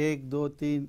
1, 2, 3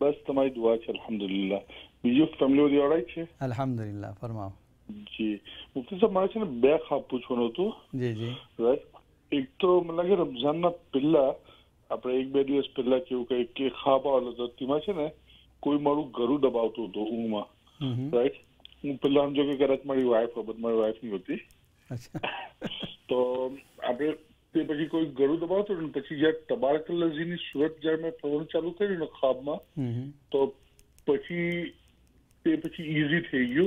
બસ તમારી દુઆ છે અલ્હમ્દુલિલ્લાહ। બીજું ફેમિલી બધી ઓલરાઈટ છે? અલ્હમ્દુલિલ્લાહ। ફરમાવો જી મુફ્તી સાહેબ, મારે છે ને 2 ખાબ પૂછવાનું હતું। જી રાઈટ। એક તો મને લાગે રમઝાનના પહેલા આપણે 1-2 દિવસ પહેલા કેવું કે ખાબ આવેલો હતો, તેમાં છે ને કોઈ મારું ગળું દબાવતું હતું ઊંઘમાં। રાઈટ। હું પહેલા સમજો કે કદાચ મારી વાઈફ હોય, મારી વાઈફ નહીં હોતી। તો આપણે તે પછી કોઈ ગળું દબાવતું ને પછી જ્યારે તબારકલ્લાજીની સુરત જ્યારે મેં પઢવાનું ચાલુ કર્યું ને ખ્વાબમાં, તો પછી તે પછી ઈઝી થઈ ગયું.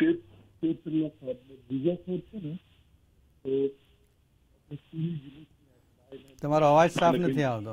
તે પેલા બીજા ખોટ છે ને તો તમારો અવાજ સાફ નથી આવતો.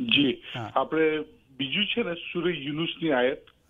જી હા. આપણે બીજું છે ને સૂરે યુનુસની આયત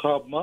ખ્વાબમાં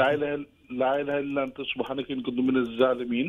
લા ઇલાહા ઇલ્લા અંત સુબ્હાનક ઇન્ની કુન્તુ મિનઝ ઝાલિમીન.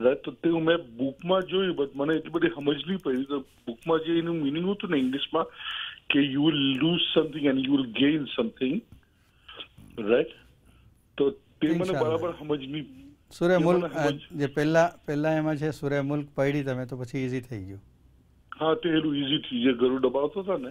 રાઈટ, તો તે મેં બુકમાં જોયું બટ મને એટલી બધી સમજ નહીં પડી. તો બુકમાં જે એનું મિનિંગ હતું ને ઇંગ્લિશમાં કે you will lose something and you will gain something, right. તો તે મને ઇન્શાઅલ્લાહ. બરાબર સમજ નહીં. સૂરે એ મુલ્ક મને સમજ જે પહેલા એમાં છે સૂરે મુલ્ક પઢી તમે તો પછી ઈઝી થઈ ગયું. હા, તે એનું ઈઝી થઈ જે ગરુ દબાવતો હતા ને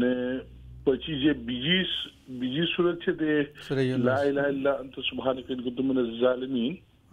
ને પછી જે બીજી સુરત છે તે સૂરે યુનુસ. લા ઇલાહા ઇલ્લા અંત સુબ્હાનક ઇન્ની કુન્તુ મિનઝ ઝાલિમીન.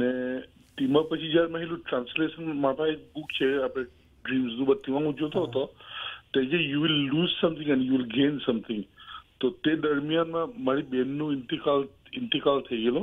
ને તેમાં પછી જયારે મેં એનું ટ્રાન્સલેશન મારા એક બુક છે આપણે ડ્રીમ્સનું, બધામાં હું જોતો હતો તો જે you will lose something and you will gain something. તો તે દરમિયાનમાં મારી બહેનનું ઇન્તિકાલ થઈ ગયેલો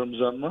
રમઝાનમાં.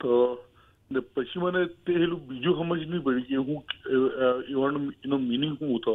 તો ને પછી મને તે એનું બીજું સમજ નહીં પડી કે હું એનો મિનિંગ શું હતો.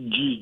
જી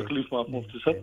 તકલીફ માફ મુફ્તી સાહેબ.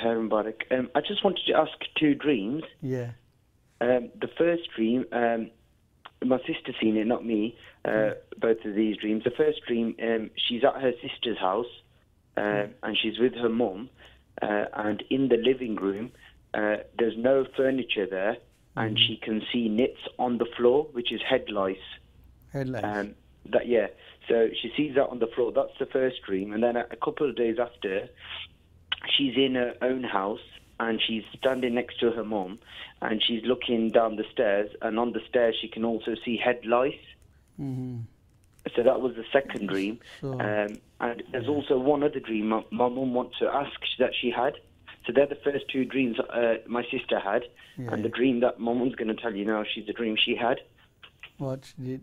Her Mubarak. I just wanted to ask two dreams. Yeah. The first dream, my sister seen it, not me. Both of these dreams. The first dream, she's at her sister's house, and she's with her mum. And in the living room, there's no furniture there, and she can see nits on the floor, which is head lice. Head lice. So she sees that on the floor. That's the first dream. And then a couple of days after, she's in her own house, and she's standing next to her mum, and she's looking down the stairs, and on the stairs she can also see head lice. So that was the second dream. And there's also one other dream my mum wants to ask that she had. So they're the first two dreams my sister had. And the dream that my mum's going to tell you now, she's the dream she had. What did...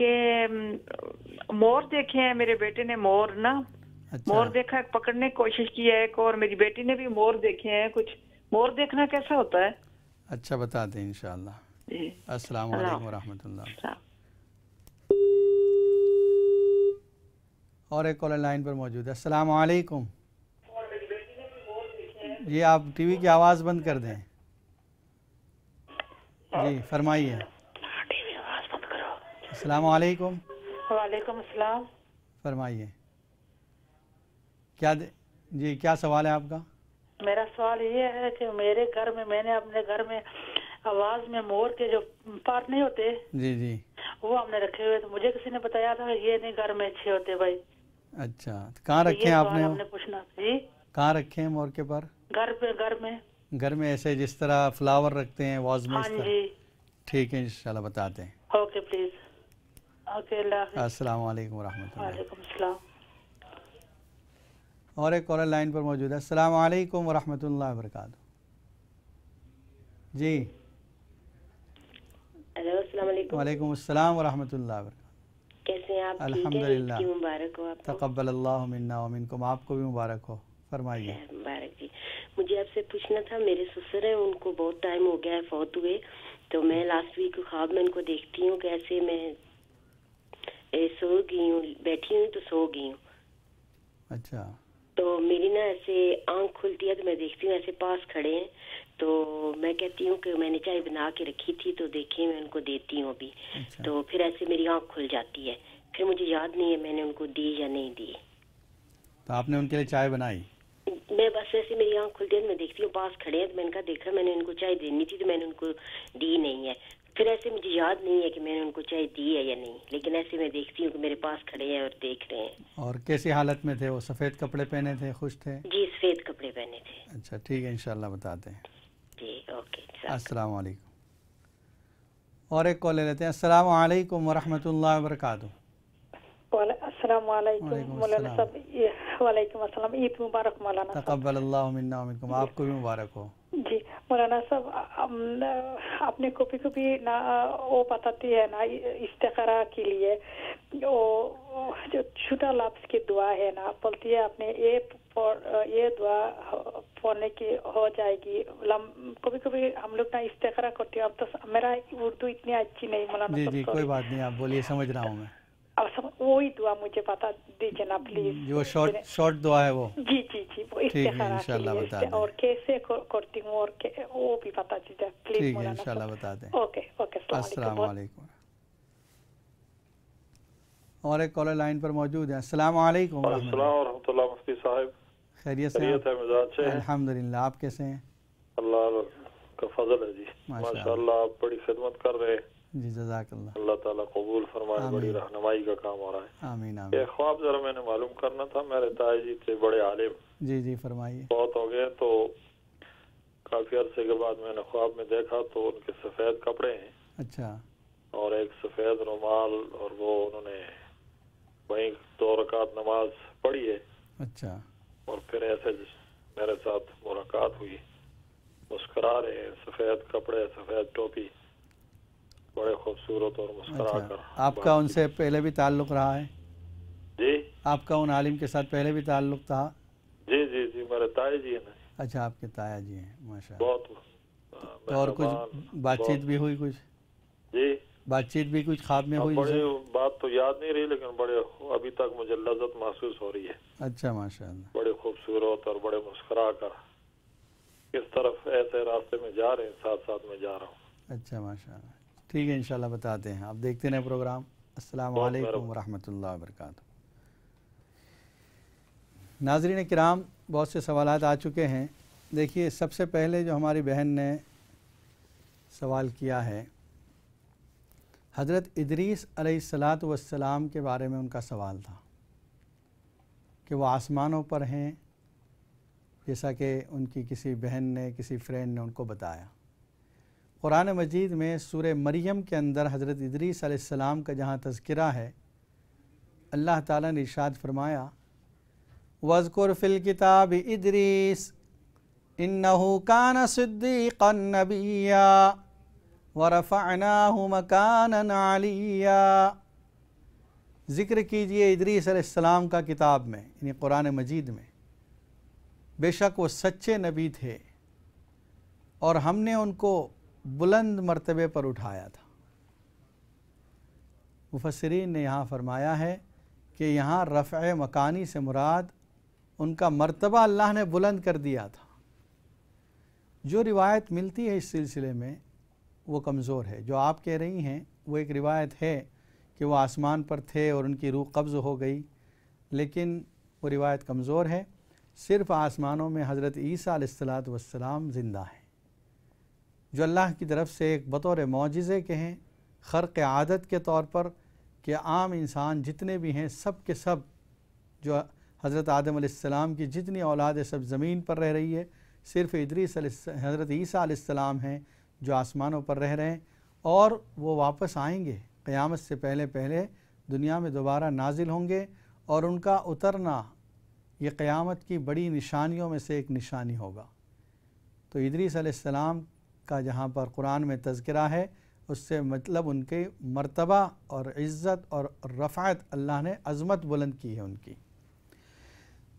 کہ مور دیکھے ہیں میرے بیٹے نے, مور نا مور دیکھا ہے, پکڑنے کی کوشش کی ہے ایک, اور میری بیٹی نے بھی مور دیکھے ہیں. کچھ مور دیکھنا کیسا ہوتا ہے؟ اچھا بتاتے ہیں انشاءاللہ. جی السلام علیکم ورحمۃ اللہ. اور ایک کالر لائن پر موجود ہے. السلام علیکم. جی آپ ٹی وی کی آواز بند کر دیں. جی فرمائیے. السلام علیکم. وعلیکم السلام. فرمائیے کیا جی کیا سوال ہے آپ کا؟ میرا سوال یہ ہے کہ میرے گھر میں, میں نے اپنے گھر میں آواز میں مور کے جو پار نہیں ہوتے جی جی وہ ہم نے رکھے ہوئے, تو مجھے کسی نے بتایا تھا یہ نہیں گھر میں اچھے ہوتے بھائی. اچھا کہاں رکھے ہیں آپ نے؟ ہم نے پوچھنا. جی کہاں رکھے ہیں مور کے پر؟ گھر پہ, گھر میں ایسے جس طرح فلاور رکھتے ہیں واز میں. ہاں جی ٹھیک ہے انشاءاللہ بتاتے ہیں. Okay please. اوکے اللہ حافظ. السلام علیکم ورحمۃ اللہ. وعلیکم السلام. اور ایک کالر لائن پر موجود ہے. السلام علیکم ورحمۃ اللہ وبرکاتہ. جی ہیلو السلام علیکم. وعلیکم السلام ورحمۃ اللہ وبرکاتہ. کیسے ہیں آپ؟ الحمدللہ. مبارک ہو آپ کو. تقبل اللہ منا ومنکم. آپ کو بھی مبارک ہو. فرمائیے. مبارک جی. مجھے آپ سے پوچھنا تھا, میرے سسر ہیں ان کو بہت ٹائم ہو گیا ہے فوت ہوئے, تو میں لاسٹ ویک خواب میں ان کو دیکھتی ہوں کہ ایسے میں سو گئی ہوں, بیٹھی ہوں تو سو گئی ہوں. اچھا. تو میری نا ایسے آنکھ کھلتی ہے تو میں دیکھتی ہوں ایسے پاس کھڑے ہیں, تو میں کہتی ہوں کہ میں نے چائے بنا کے رکھی تھی تو دیکھیں میں ان کو دیتی ہوں ابھی. تو پھر ایسے میری آنکھ کھل جاتی ہے, پھر مجھے یاد نہیں ہے میں نے ان کو دی یا نہیں دی. تو آپ نے ان کے لیے چائے بنائی؟ میں بس ایسے میری آنکھ کھلتی ہے, میں دیکھتی ہوں پاس کھڑے ہیں, تو میں نے کہا دیکھا میں نے ان کو چائے دینی تھی تو میں نے ان کو دی نہیں ہے. پھر ایسے مجھے یاد نہیں ہے کہ میں نے ان کو چائے دی ہے یا نہیں, لیکن ایسے میں دیکھتی ہوں کہ میرے پاس کھڑے ہیں اور دیکھ رہے ہیں. اور کیسی حالت میں تھے وہ؟ سفید کپڑے پہنے تھے, خوش تھے؟ جی سفید کپڑے پہنے تھے. اچھا ٹھیک ہے انشاءاللہ بتاتے ہیں. جی اوکے. السلام علیکم. اور ایک کال لے لیتے ہیں. السلام علیکم ورحمۃ اللہ وبرکاتہ. السلام علیکم مولانا صاحب. وعلیکم السلام. عید مبارک مولانا صاحب. تقبل اللہ منا ومنکم. آپ کو بھی مبارک ہو. جی مولانا صاحب, آپ نے کبھی کبھی نا وہ بتاتی ہے نا استخارہ کے لیے جو چھوٹا لفظ کی دعا ہے نا, بولتی ہے آپ نے یہ دعا پڑھنے کی ہو جائے گی. کبھی کبھی ہم لوگ نا استخارہ کرتے ہیں. اب تو میرا اردو اتنی اچھی نہیں مولانا صاحب. جی کوئی بات نہیں, آپ بولیے, سمجھ رہا ہوں میں. وہی دعا مجھے بتا دیجیے نا پلیز. جو شارٹ دعا ہے وہ. جی جی جی وہ استخارہ انشاءاللہ بتا دیں. اور کیسے کرتی ہوں اور وہ بھی بتا دیجیے پلیز. ٹھیک ہے انشاءاللہ بتا دیں. Okay okay. السلام علیکم. اور ایک کالر لائن پر موجود ہے. السلام علیکم. السلام ورحمۃ اللہ. مفتی صاحب خیریت سے؟ الحمدللہ. آپ کیسے ہیں؟ اللہ کا فضل ہے جی, ماشاءاللہ. آپ بڑی خدمت کر رہے ہیں. جی جزاک اللہ. اللہ تعالیٰ قبول فرمائے. بڑی رہنمائی کا کام ہو رہا ہے. آمین آمین. یہ خواب ذرا میں نے معلوم کرنا تھا. میرے تائی جی تھے بڑے عالم. جی جی فرمائیے. بہت ہو گئے, تو کافی عرصے کے بعد میں نے خواب میں دیکھا تو ان کے سفید کپڑے ہیں. اچھا. اور ایک سفید رومال, اور وہ انہوں نے وہیں 2 رکعت نماز پڑھی ہے. اچھا. اور پھر ایسے میرے ساتھ ملاقات ہوئی, مسکرا رہے ہیں, سفید کپڑے, سفید ٹوپی, بڑے خوبصورت اور مسکرا کر. آپ کا ان سے پہلے بھی تعلق رہا ہے؟ جی. آپ کا ان عالم کے ساتھ پہلے بھی تعلق تھا؟ جی جی جی میرے تائی جی ہیں. اچھا آپ کے تایا جی ہیں, ماشاء اللہ. بہت. اور کچھ بات چیت بھی ہوئی؟ کچھ جی بات چیت بھی کچھ خواب میں ہوئی؟ بڑی بات تو یاد نہیں رہی, لیکن بڑے ابھی تک مجھے لذت محسوس ہو رہی ہے. اچھا ماشاء اللہ. بڑے خوبصورت اور بڑے مسکرا کر کس طرف ایسے راستے میں جا رہے ہیں, ساتھ ساتھ میں جا رہا ہوں. اچھا ماشاء اللہ. ٹھیک ہے انشاءاللہ بتاتے ہیں. آپ دیکھتے رہیں پروگرام. السلام علیکم ورحمۃ اللہ وبرکاتہ. ناظرین کرام, بہت سے سوالات آ چکے ہیں. دیکھیے سب سے پہلے جو ہماری بہن نے سوال کیا ہے, حضرت ادریس علیہ السلام کے بارے میں ان کا سوال تھا کہ وہ آسمانوں پر ہیں, جیسا کہ ان کی کسی بہن نے, کسی فرینڈ نے ان کو بتایا. قرآن مجید میں سورہ مریم کے اندر حضرت ادریس علیہ السلام کا جہاں تذکرہ ہے, اللہ تعالیٰ نے ارشاد فرمایا وَاذْكُرْ فِي الْكِتَابِ إِدْرِيسَ إِنَّهُ كَانَ صِدِّيقًا نَبِيًّا وَرَفَعْنَاهُ مَكَانًا عَلِيًّا. ذکر کیجئے ادریس علیہ السلام کا کتاب میں، یعنی قرآن مجید میں، بے شک وہ سچے نبی تھے اور ہم نے ان کو بلند مرتبے پر اٹھایا تھا۔ مفسرین نے یہاں فرمایا ہے کہ یہاں رفع مکانی سے مراد ان کا مرتبہ اللہ نے بلند کر دیا تھا۔ جو روایت ملتی ہے اس سلسلے میں وہ کمزور ہے۔ جو آپ کہہ رہی ہیں وہ ایک روایت ہے کہ وہ آسمان پر تھے اور ان کی روح قبض ہو گئی، لیکن وہ روایت کمزور ہے۔ صرف آسمانوں میں حضرت عیسیٰ علیہ السلام زندہ ہیں، جو اللہ کی طرف سے ایک بطور معجزے کے ہیں، خرق عادت کے طور پر، کہ عام انسان جتنے بھی ہیں سب کے سب، جو حضرت آدم علیہ السلام کی جتنی اولاد ہے سب زمین پر رہ رہی ہے، صرف حضرت عیسیٰ علیہ السلام ہیں جو آسمانوں پر رہ رہے ہیں، اور وہ واپس آئیں گے قیامت سے پہلے دنیا میں دوبارہ نازل ہوں گے، اور ان کا اترنا یہ قیامت کی بڑی نشانیوں میں سے ایک نشانی ہوگا۔ تو ادریس علیہ السلام کا جہاں پر قرآن میں تذکرہ ہے، اس سے مطلب ان کے مرتبہ اور عزت اور رفعت، اللہ نے عظمت بلند کی ہے ان کی۔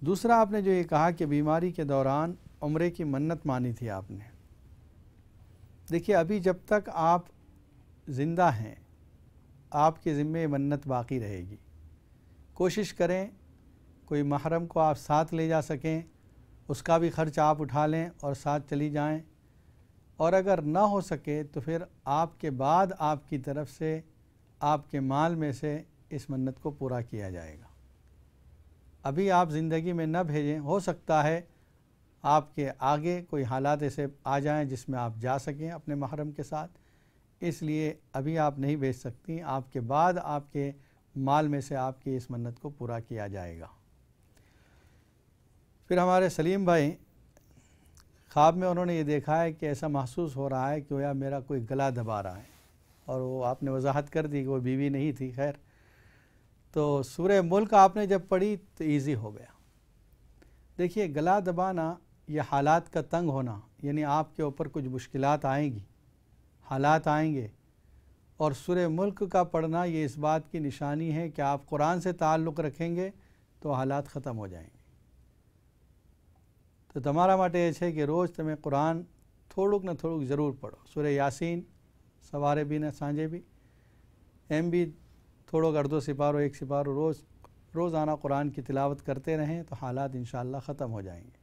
دوسرا آپ نے جو یہ کہا کہ بیماری کے دوران عمرے کی منت مانی تھی آپ نے، دیکھیے ابھی جب تک آپ زندہ ہیں آپ کے ذمے منت باقی رہے گی۔ کوشش کریں کوئی محرم کو آپ ساتھ لے جا سکیں، اس کا بھی خرچ آپ اٹھا لیں اور ساتھ چلی جائیں، اور اگر نہ ہو سکے تو پھر آپ کے بعد آپ کی طرف سے آپ کے مال میں سے اس منت کو پورا کیا جائے گا۔ ابھی آپ زندگی میں نہ بھیجیں، ہو سکتا ہے آپ کے آگے کوئی حالات ایسے آ جائیں جس میں آپ جا سکیں اپنے محرم کے ساتھ، اس لیے ابھی آپ نہیں بھیج سکتی، آپ کے بعد آپ کے مال میں سے آپ کی اس منت کو پورا کیا جائے گا۔ پھر ہمارے سلیم بھائی خواب میں انہوں نے یہ دیکھا ہے کہ ایسا محسوس ہو رہا ہے کہ گویا میرا کوئی گلا دبا رہا ہے، اور وہ آپ نے وضاحت کر دی کہ وہ بیوی نہیں تھی۔ خیر، تو سورہ ملک آپ نے جب پڑھی تو ایزی ہو گیا۔ دیکھیے گلا دبانا یہ حالات کا تنگ ہونا، یعنی آپ کے اوپر کچھ مشکلات آئیں گی، حالات آئیں گے، اور سورہ ملک کا پڑھنا یہ اس بات کی نشانی ہے کہ آپ قرآن سے تعلق رکھیں گے تو حالات ختم ہو جائیں گے۔ تو تمہارا ماٹے یہ ہے کہ روز تمہیں قرآن تھوڑک نہ تھوڑک ضرور پڑھو۔ سورہ یاسین سوارے بھی نہ سانجے بھی، ایم بھی تھوڑو اردو سپارو ایک سپارو، روزانہ قرآن کی تلاوت کرتے رہیں تو حالات انشاءاللہ ختم ہو جائیں گے۔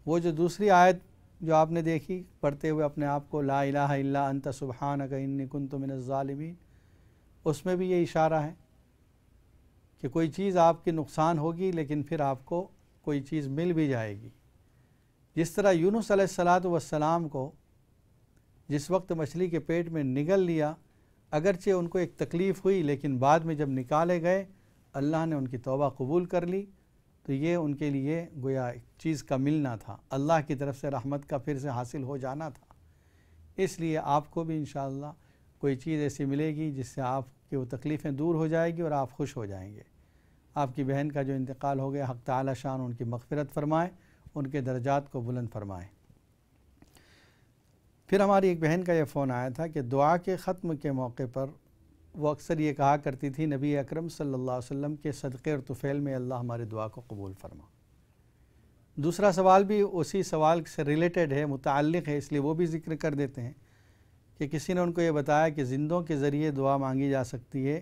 وہ جو دوسری آیت جو آپ نے دیکھی پڑھتے ہوئے اپنے آپ کو لا الہ الا انت سبحانک انی کنت من الظالمین، اس میں بھی یہ اشارہ ہے کہ کوئی چیز آپ کی نقصان ہوگی لیکن پھر آپ کو کوئی چیز مل بھی جائے گی۔ جس طرح یونس علیہ السلام کو جس وقت مچھلی کے پیٹ میں نگل لیا، اگرچہ ان کو ایک تکلیف ہوئی لیکن بعد میں جب نکالے گئے اللہ نے ان کی توبہ قبول کر لی، تو یہ ان کے لیے گویا ایک چیز کا ملنا تھا، اللہ کی طرف سے رحمت کا پھر سے حاصل ہو جانا تھا۔ اس لیے آپ کو بھی انشاءاللہ کوئی چیز ایسی ملے گی جس سے آپ کی وہ تکلیفیں دور ہو جائے گی اور آپ خوش ہو جائیں گے۔ آپ کی بہن کا جو انتقال ہو گیا، حق تعالی شان ان کی مغفرت فرمائے، ان کے درجات کو بلند فرمائے۔ پھر ہماری ایک بہن کا یہ فون آیا تھا کہ دعا کے ختم کے موقع پر وہ اکثر یہ کہا کرتی تھی نبی اکرم صلی اللہ علیہ وسلم کے صدقے اور طفیل میں اللہ ہماری دعا کو قبول فرما۔ دوسرا سوال بھی اسی سوال سے ریلیٹڈ ہے، متعلق ہے، اس لیے وہ بھی ذکر کر دیتے ہیں کہ کسی نے ان کو یہ بتایا کہ زندوں کے ذریعے دعا مانگی جا سکتی ہے،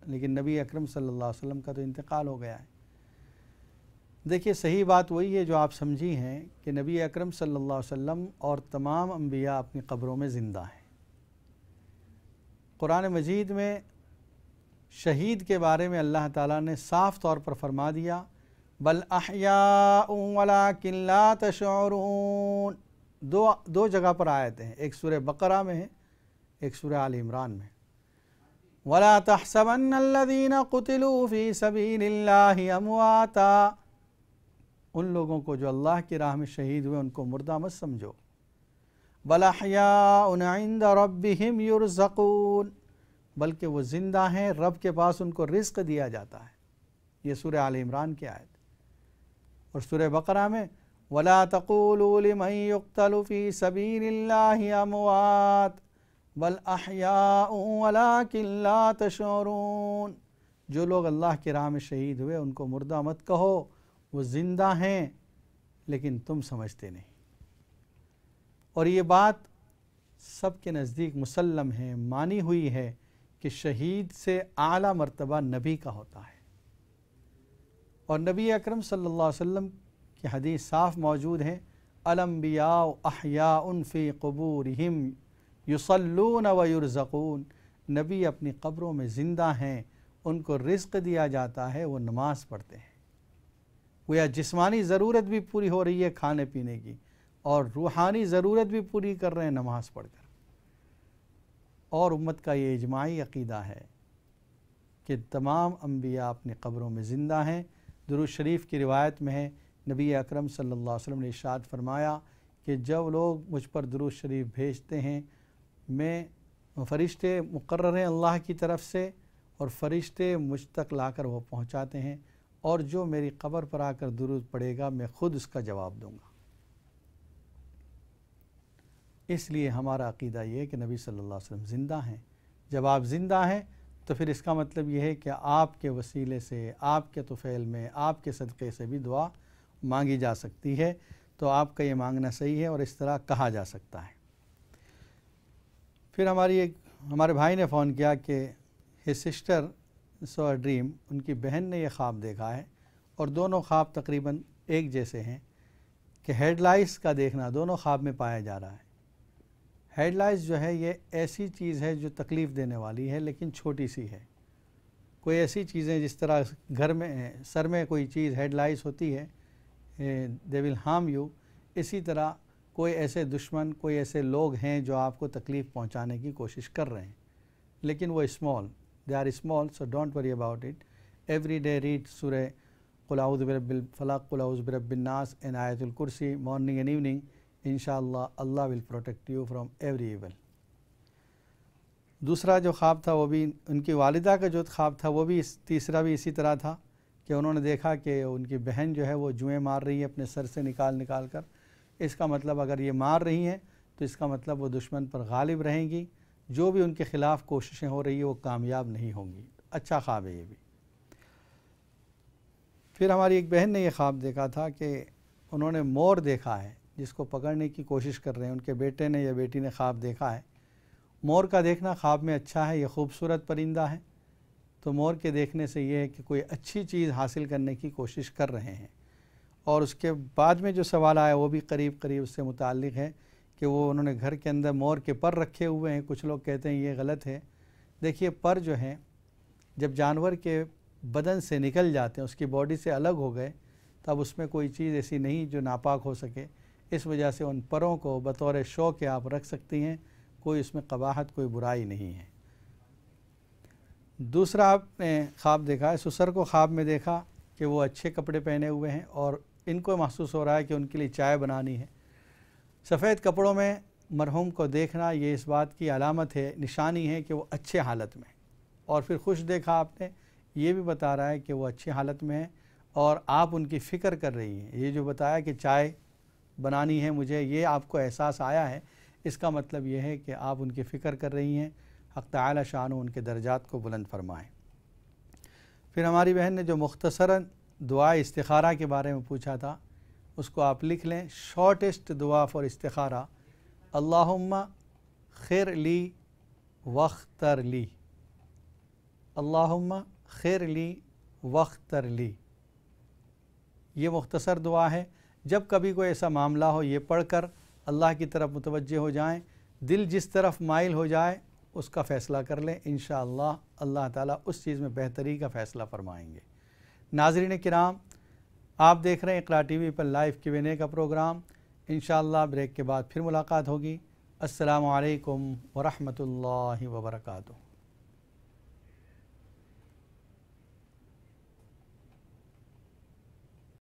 لیکن نبی اکرم صلی اللہ علیہ وسلم کا تو انتقال ہو گیا ہے۔ دیکھیے صحیح بات وہی ہے جو آپ سمجھی ہیں کہ نبی اکرم صلی اللہ علیہ وسلم اور تمام انبیاء اپنی قبروں میں زندہ ہیں۔ قرآن مجید میں شہید کے بارے میں اللہ تعالیٰ نے صاف طور پر فرما دیا بل احیاء ولکن لا تشعرون، دو جگہ پر آیتیں ہیں، ایک سورہ بقرہ میں ہے، ایک سورہ آل عمران میں۔ ولا تحسبن الذین قتلوا فی سبیل اللہ امواتا، ان لوگوں کو جو اللہ کی راہ میں شہید ہوئے ان کو مردہ مت سمجھو۔ بل احیاء عند ربہم یرزقون، بلکہ وہ زندہ ہیں، رب کے پاس ان کو رزق دیا جاتا ہے۔ یہ سورہ آل عمران کی آیت۔ اور سورہ بقرہ میں ولا تقولوا لمن يقتل في سبيل الله اموات بل احياء ولكن لا تشعرون، جو لوگ اللہ کی راہ میں شہید ہوئے ان کو مردہ مت کہو، وہ زندہ ہیں لیکن تم سمجھتے نہیں۔ اور یہ بات سب کے نزدیک مسلم ہے، مانی ہوئی ہے کہ شہید سے اعلیٰ مرتبہ نبی کا ہوتا ہے، اور نبی اکرم صلی اللہ علیہ وسلم کی حدیث صاف موجود ہے، الانبیاء احیاء فی قبورہم یصلون ویرزقون، نبی اپنی قبروں میں زندہ ہیں، ان کو رزق دیا جاتا ہے، وہ نماز پڑھتے ہیں۔ گویا جسمانی ضرورت بھی پوری ہو رہی ہے کھانے پینے کی، اور روحانی ضرورت بھی پوری کر رہے ہیں نماز پڑھ کر۔ اور امت کا یہ اجماعی عقیدہ ہے کہ تمام انبیاء اپنی قبروں میں زندہ ہیں۔ درود شریف کی روایت میں ہے، نبی اکرم صلی اللہ علیہ وسلم نے ارشاد فرمایا کہ جب لوگ مجھ پر درود شریف بھیجتے ہیں، میں فرشتے مقرر ہیں اللہ کی طرف سے، اور فرشتے مجھ تک لا کر وہ پہنچاتے ہیں، اور جو میری قبر پر آ کر درود پڑھے گا میں خود اس کا جواب دوں گا۔ اس لیے ہمارا عقیدہ یہ ہے کہ نبی صلی اللہ علیہ وسلم زندہ ہیں۔ جب آپ زندہ ہیں تو پھر اس کا مطلب یہ ہے کہ آپ کے وسیلے سے، آپ کے طفیل میں، آپ کے صدقے سے بھی دعا مانگی جا سکتی ہے، تو آپ کا یہ مانگنا صحیح ہے اور اس طرح کہا جا سکتا ہے۔ پھر ہمارے بھائی نے فون کیا کہ his sister saw a dream, ان کی بہن نے یہ خواب دیکھا ہے، اور دونوں خواب تقریباً ایک جیسے ہیں کہ ہیڈ لائٹس کا دیکھنا دونوں خواب میں پایا جا رہا ہے۔ ہیڈ لائٹس جو ہے یہ ایسی چیز ہے جو تکلیف دینے والی ہے لیکن چھوٹی سی ہے۔ کوئی ایسی چیزیں جس طرح گھر میں سر میں کوئی چیز ہیڈ لائٹس ہوتی ہے، دے ول ہارم یو، اسی طرح کوئی ایسے دشمن، کوئی ایسے لوگ ہیں جو آپ کو تکلیف پہنچانے کی کوشش کر رہے ہیں، لیکن وہ small, they are small, so don't worry about it. Every day read سورہ قل اعوذ برب الفلق، قل اعوذ برب الناس اینڈ آیت الکرسی مارننگ اینڈ ایوننگ، انشاءاللہ Allah will protect you from every evil. دوسرا جو خواب تھا وہ بھی ان کی والدہ کا جو خواب تھا وہ بھی تیسرا بھی اسی طرح تھا کہ انہوں نے دیکھا کہ ان کی بہن جو ہے وہ جوئیں مار رہی ہے اپنے سر سے نکال کر۔ اس کا مطلب اگر یہ مار رہی ہیں تو اس کا مطلب وہ دشمن پر غالب رہیں گی، جو بھی ان کے خلاف کوششیں ہو رہی ہیں وہ کامیاب نہیں ہوں گی۔ اچھا خواب ہے یہ بھی۔ پھر ہماری ایک بہن نے یہ خواب دیکھا تھا کہ انہوں نے مور دیکھا ہے جس کو پکڑنے کی کوشش کر رہے ہیں، ان کے بیٹے نے یا بیٹی نے خواب دیکھا ہے۔ مور کا دیکھنا خواب میں اچھا ہے، یہ خوبصورت پرندہ ہے، تو مور کے دیکھنے سے یہ ہے کہ کوئی اچھی چیز حاصل کرنے کی کوشش کر رہے ہیں۔ اور اس کے بعد میں جو سوال آیا وہ بھی قریب اس سے متعلق ہے کہ وہ انہوں نے گھر کے اندر مور کے پر رکھے ہوئے ہیں۔ کچھ لوگ کہتے ہیں یہ غلط ہے۔ دیکھیے پر جو ہیں جب جانور کے بدن سے نکل جاتے ہیں، اس کی باڈی سے الگ ہو گئے، تب اس میں کوئی چیز ایسی نہیں جو ناپاک ہو سکے، اس وجہ سے ان پروں کو بطور شو کے آپ رکھ سکتی ہیں، کوئی اس میں قباحت، کوئی برائی نہیں ہے۔ دوسرا آپ نے خواب دیکھا ہے، سسر کو خواب میں دیکھا کہ وہ اچھے کپڑے پہنے ہوئے ہیں اور ان کو محسوس ہو رہا ہے کہ ان کے لیے چائے بنانی ہے۔ سفید کپڑوں میں مرحوم کو دیکھنا یہ اس بات کی علامت ہے، نشانی ہے کہ وہ اچھے حالت میں، اور پھر خوش دیکھا آپ نے، یہ بھی بتا رہا ہے کہ وہ اچھی حالت میں ہیں اور آپ ان کی فکر کر رہی ہیں۔ یہ جو بتایا کہ چائے بنانی ہے مجھے، یہ آپ کو احساس آیا ہے، اس کا مطلب یہ ہے کہ آپ ان کی فکر کر رہی ہیں۔ حق تعالی شانہ ان کے درجات کو بلند فرمائیں۔ پھر ہماری بہن نے جو مختصراً دعا استخارہ کے بارے میں پوچھا تھا، اس کو آپ لکھ لیں۔ شارٹیسٹ دعا فار استخارہ، اللہم خیر لی واختر لی، اللہم خیر لی واختر لی، یہ مختصر دعا ہے۔ جب کبھی کوئی ایسا معاملہ ہو یہ پڑھ کر اللہ کی طرف متوجہ ہو جائیں، دل جس طرف مائل ہو جائے اس کا فیصلہ کر لیں، انشاءاللہ اللہ تعالیٰ اس چیز میں بہتری کا فیصلہ فرمائیں گے۔ ناظرین کرام، آپ دیکھ رہے ہیں اقرا ٹی وی پر لائیو Q&A کا پروگرام۔ انشاءاللہ بریک کے بعد پھر ملاقات ہوگی۔ السلام علیکم ورحمۃ اللہ وبرکاتہ۔